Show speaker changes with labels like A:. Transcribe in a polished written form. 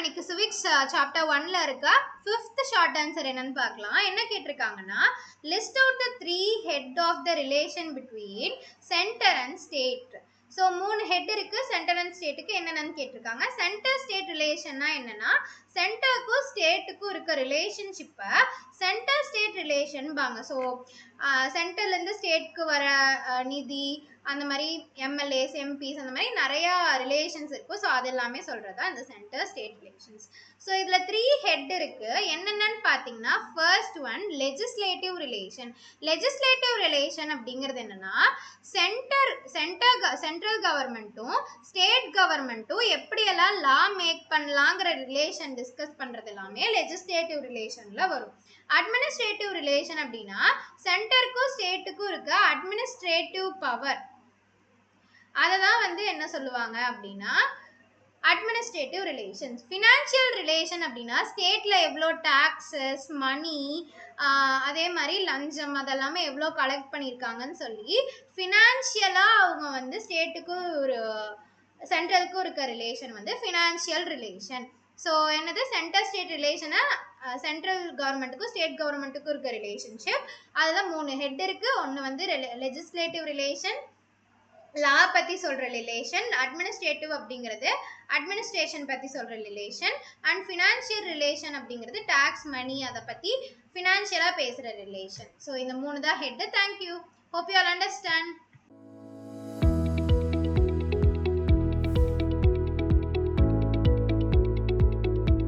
A: இன்னைக்கு civics chapter 1ல இருக்க 5th short answer என்னன்னு பார்க்கலாம். என்ன கேட்டிருக்காங்கன்னா, list out the 3 head of the relation between centre and state. So 3 head இருக்கு, சென்டர் அண்ட் ஸ்டேட்டுக்கு என்னென்னு கேட்டிருக்காங்க. சென்டர் ஸ்டேட் ரிலேஷன்னா என்னன்னா, சென்டருக்கும் ஸ்டேட்டுக்கும் இருக்க ரிலேஷன்ஷிப்பை சென்டர் ஸ்டேட் ரிலேஷன் பாங்க. ஸோ சென்டர்லேருந்து ஸ்டேட்க்கு வர நிதி, அந்த மாதிரி எம்எல்ஏஸ், எம்பிஸ், அந்த மாதிரி நிறையா ரிலேஷன்ஸ் இருக்கும். ஸோ அது எல்லாமே சொல்கிறதா இந்த சென்டர் ஸ்டேட் ரிலேஷன்ஸ். ஸோ இதில் 3 ஹெட் இருக்குது. என்னென்னு பார்த்தீங்கன்னா, first one legislative relation. Legislative relation அப்படிங்கிறது என்னென்னா, சென்ட்ரல் கவர்மெண்ட்டும் ஸ்டேட் கவர்மெண்ட்டும் எப்படியெல்லாம் லா மேக் பண்ணலாங்கிற ரிலேஷன் டிஸ்கஸ் பண்ணுறது எல்லாமே லெஜிஸ்லேட்டிவ் ரிலேஷனில் வரும். அட்மினிஸ்ட்ரேட்டிவ் ரிலேஷன் அப்படின்னா சென்டருக்கும் ஸ்டேட்டுக்கும் இருக்க அட்மினிஸ்ட்ரேட்டிவ் பவர், அதை தான் வந்து என்ன சொல்லுவாங்க அப்படின்னா அட்மினிஸ்ட்ரேட்டிவ் ரிலேஷன்ஸ். ஃபினான்ஷியல் ரிலேஷன் அப்படின்னா ஸ்டேட்டில் எவ்வளோ டாக்ஸஸ், மணி, அதே மாதிரி லஞ்சம் அதெல்லாமே எவ்வளோ கலெக்ட் பண்ணியிருக்காங்கன்னு சொல்லி ஃபினான்ஷியலாக அவங்க வந்து ஸ்டேட்டுக்கும் ஒரு சென்ட்ரலுக்கும் இருக்க ரிலேஷன் வந்து ஃபினான்ஷியல் ரிலேஷன். ஸோ என்னது, சென்டர் ஸ்டேட் ரிலேஷனை சென்ட்ரல் கவர்மெண்ட்டுக்கும் ஸ்டேட் கவர்மெண்ட்டுக்கும் இருக்க ரிலேஷன்ஷிப். அதில் 3 ஹெட் இருக்குது. ஒன்று வந்து லெஜிஸ்லேட்டிவ் ரிலேஷன், லா பற்றி சொல்கிற ரிலேஷன், அட்மினிஸ்ட்ரேட்டிவ் அப்படிங்கிறது அட்மினிஸ்ட்ரேஷன் பற்றி சொல்கிற ரிலேஷன், அண்ட் ஃபினான்ஷியல் ரிலேஷன் அப்படிங்கிறது டாக்ஸ், மணி, அதை பற்றி ஃபினான்ஷியலாக பேசுகிற ரிலேஷன். ஸோ இந்த 3 தான் head. Thank you. Hope you all understand.